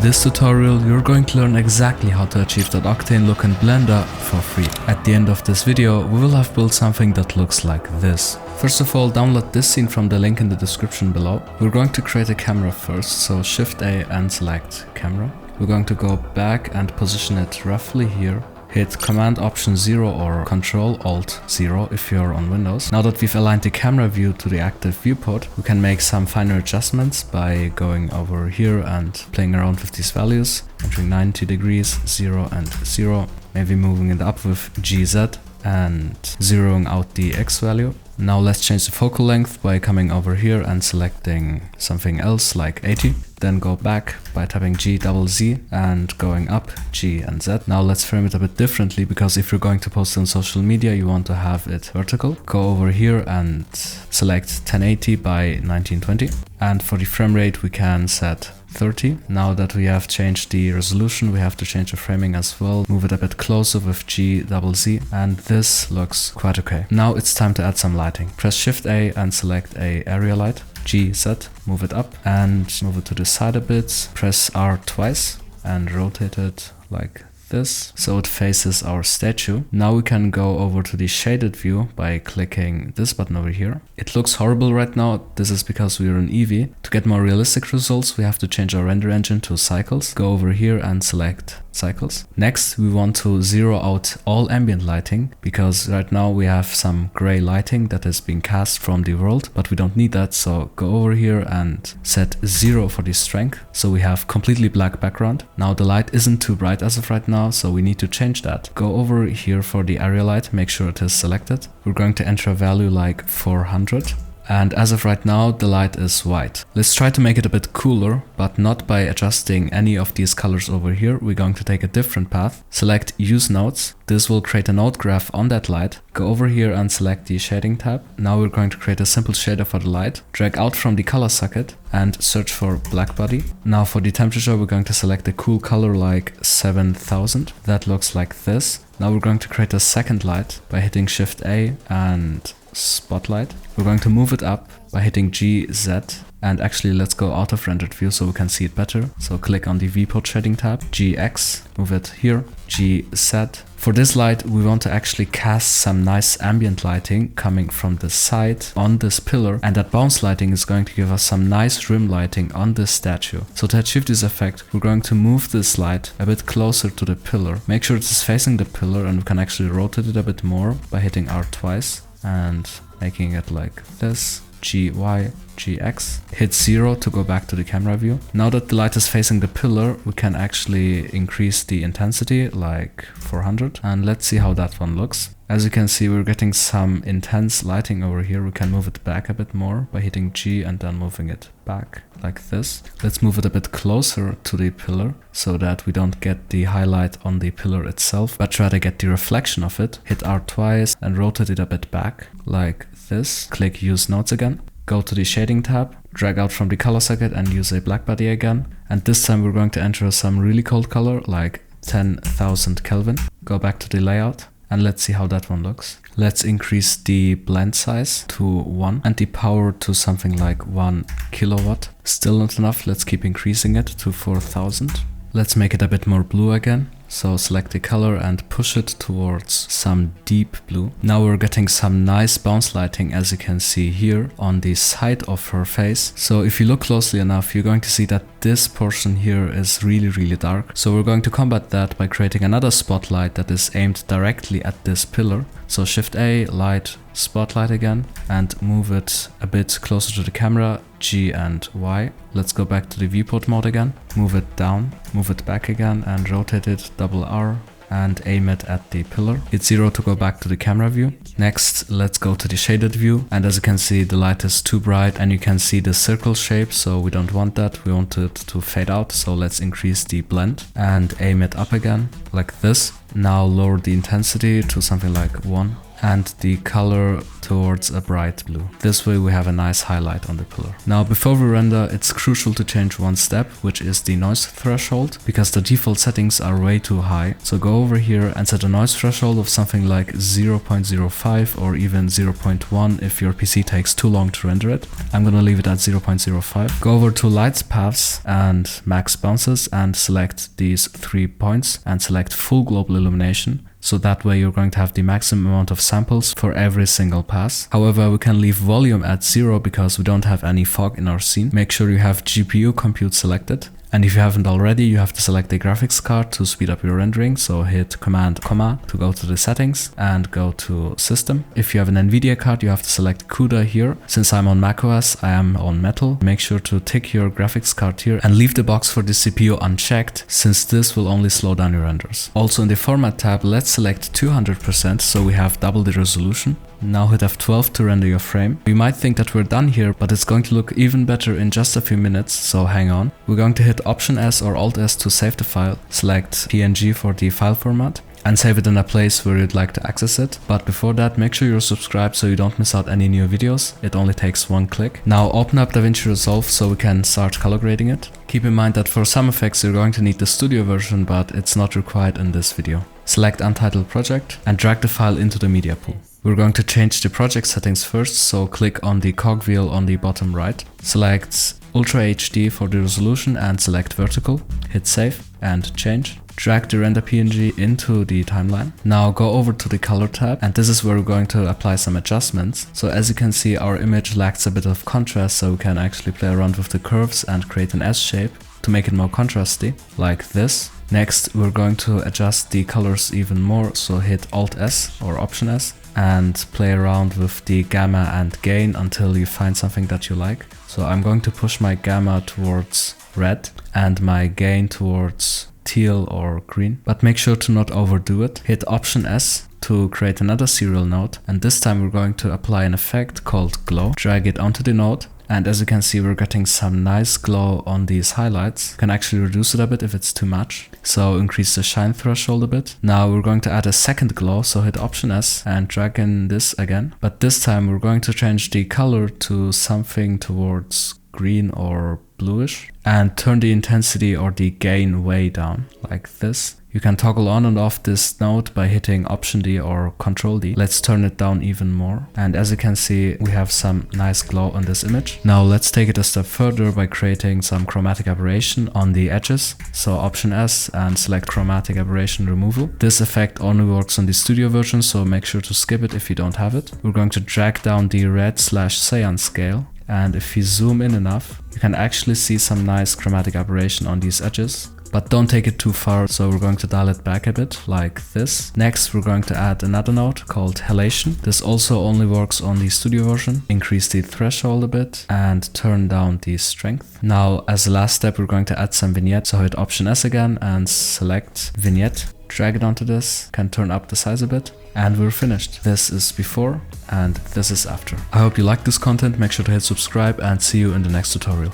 this tutorial, you're going to learn exactly how to achieve that Octane look in Blender for free. At the end of this video, we will have built something that looks like this. First of all, download this scene from the link in the description below. We're going to create a camera first, so Shift A and select camera. We're going to go back and position it roughly here. Hit Command Option 0 or Control Alt 0 if you're on Windows. Now that we've aligned the camera view to the active viewport, we can make some finer adjustments by going over here and playing around with these values, entering 90 degrees, 0 and 0, maybe moving it up with GZ and zeroing out the X value. Now let's change the focal length by coming over here and selecting something else like 80. Then go back by tapping GZZ and going up G and Z. Now let's frame it a bit differently, because if you're going to post on social media, you want to have it vertical. Go over here and select 1080 by 1920. And for the frame rate, we can set 30. Now that we have changed the resolution, we have to change the framing as well. Move it a bit closer with GZZ, and this looks quite okay. Now it's time to add some lighting. Press Shift A and select a area light. GZ, move it up and move it to the side a bit. Press R twice and rotate it like this, so it faces our statue. Now we can go over to the shaded view by clicking this button over here. It looks horrible right now. This is because we are in Eevee. To get more realistic results, we have to change our render engine to cycles. Go over here and select cycles. Next, we want to zero out all ambient lighting, because right now we have some gray lighting that is being cast from the world, but we don't need that. So go over here and set 0 for the strength, so we have completely black background. Now the light isn't too bright as of right now, so we need to change that. Go over here for the area light, make sure it is selected. We're going to enter a value like 400. And as of right now, the light is white. Let's try to make it a bit cooler, but not by adjusting any of these colors over here. We're going to take a different path. Select Use Nodes. This will create a node graph on that light. Go over here and select the Shading tab. Now we're going to create a simple shader for the light. Drag out from the color socket and search for black body. Now for the temperature, we're going to select a cool color like 7000. That looks like this. Now we're going to create a second light by hitting Shift A and Spotlight. We're going to move it up by hitting GZ, and actually let's go out of rendered view so we can see it better. So click on the viewport shading tab, GX, move it here, GZ. For this light, we want to actually cast some nice ambient lighting coming from the side on this pillar, and that bounce lighting is going to give us some nice rim lighting on this statue. So to achieve this effect, we're going to move this light a bit closer to the pillar. Make sure it is facing the pillar, and we can actually rotate it a bit more by hitting R twice and making it like this, GY, GX. Hit 0 to go back to the camera view. Now that the light is facing the pillar, we can actually increase the intensity like 400, and let's see how that one looks. As you can see, we're getting some intense lighting over here. We can move it back a bit more by hitting G and then moving it back like this. Let's move it a bit closer to the pillar so that we don't get the highlight on the pillar itself, but try to get the reflection of it. Hit R twice and rotate it a bit back like this. Click Use Nodes again. Go to the Shading tab, drag out from the color socket and use a black body again. And this time we're going to enter some really cold color like 10,000 Kelvin. Go back to the layout. And let's see how that one looks. Let's increase the blend size to 1 and the power to something like 1 kilowatt. Still not enough, let's keep increasing it to 4000. Let's make it a bit more blue again. So select the color and push it towards some deep blue. Now we're getting some nice bounce lighting, as you can see here on the side of her face. So if you look closely enough, you're going to see that this portion here is really dark. So we're going to combat that by creating another spotlight that is aimed directly at this pillar. So Shift A, light, spotlight again, and move it a bit closer to the camera, G and Y. Let's go back to the viewport mode again, move it down, move it back again and rotate it, double R, and aim it at the pillar. Hit 0 to go back to the camera view. Next, let's go to the shaded view, and as you can see, the light is too bright and you can see the circle shape, so we don't want that. We want it to fade out, so let's increase the blend and aim it up again like this. Now lower the intensity to something like 1 and the color towards a bright blue. This way we have a nice highlight on the pillar. Now before we render, it's crucial to change one step, which is the noise threshold, because the default settings are way too high. So go over here and set a noise threshold of something like 0.05 or even 0.1 if your PC takes too long to render it. I'm gonna leave it at 0.05. Go over to lights paths and max bounces and select these 3 points and select full global illumination. So that way you're going to have the maximum amount of samples for every single pass. However, we can leave volume at 0 because we don't have any fog in our scene. Make sure you have GPU compute selected. And if you haven't already, you have to select a graphics card to speed up your rendering. So hit Command, to go to the settings and go to System. If you have an NVIDIA card, you have to select CUDA here. Since I'm on macOS, I am on Metal. Make sure to tick your graphics card here and leave the box for the CPU unchecked, since this will only slow down your renders. Also in the Format tab, let's select 200% so we have double the resolution. Now hit F12 to render your frame. You might think that we're done here, but it's going to look even better in just a few minutes, so hang on. We're going to hit Option S or Alt S to save the file, select PNG for the file format, and save it in a place where you'd like to access it. But before that, make sure you're subscribed so you don't miss out any new videos. It only takes one click. Now open up DaVinci Resolve so we can start color grading it. Keep in mind that for some effects you're going to need the studio version, but it's not required in this video. Select Untitled Project and drag the file into the media pool. We're going to change the project settings first, so click on the cogwheel on the bottom right. Select Ultra HD for the resolution and select vertical. Hit save and change. Drag the render PNG into the timeline. Now go over to the color tab, and this is where we're going to apply some adjustments. So as you can see, our image lacks a bit of contrast, so we can actually play around with the curves and create an S shape to make it more contrasty, like this. Next, we're going to adjust the colors even more, so hit Alt S or Option S and play around with the gamma and gain until you find something that you like. So I'm going to push my gamma towards red and my gain towards teal or green, but make sure to not overdo it. Hit Option S to create another serial node, and this time we're going to apply an effect called glow. Drag it onto the node, and as you can see, we're getting some nice glow on these highlights. You can actually reduce it a bit if it's too much, so increase the shine threshold a bit. Now we're going to add a second glow, so hit Option S and drag in this again, but this time we're going to change the color to something towards green or bluish and turn the intensity or the gain way down, like this. You can toggle on and off this node by hitting Option D or Control D. Let's turn it down even more. And as you can see, we have some nice glow on this image. Now let's take it a step further by creating some chromatic aberration on the edges. So Option S and select Chromatic Aberration Removal. This effect only works on the studio version, so make sure to skip it if you don't have it. We're going to drag down the red/cyan scale. And if you zoom in enough, you can actually see some nice chromatic aberration on these edges. But don't take it too far, so we're going to dial it back a bit, like this. Next, we're going to add another node called Halation. This also only works on the studio version. Increase the threshold a bit and turn down the strength. Now, as the last step, we're going to add some vignette. So hit Option S again and select Vignette. Drag it onto this, can turn up the size a bit, and we're finished. This is before and this is after. I hope you liked this content. Make sure to hit subscribe and see you in the next tutorial.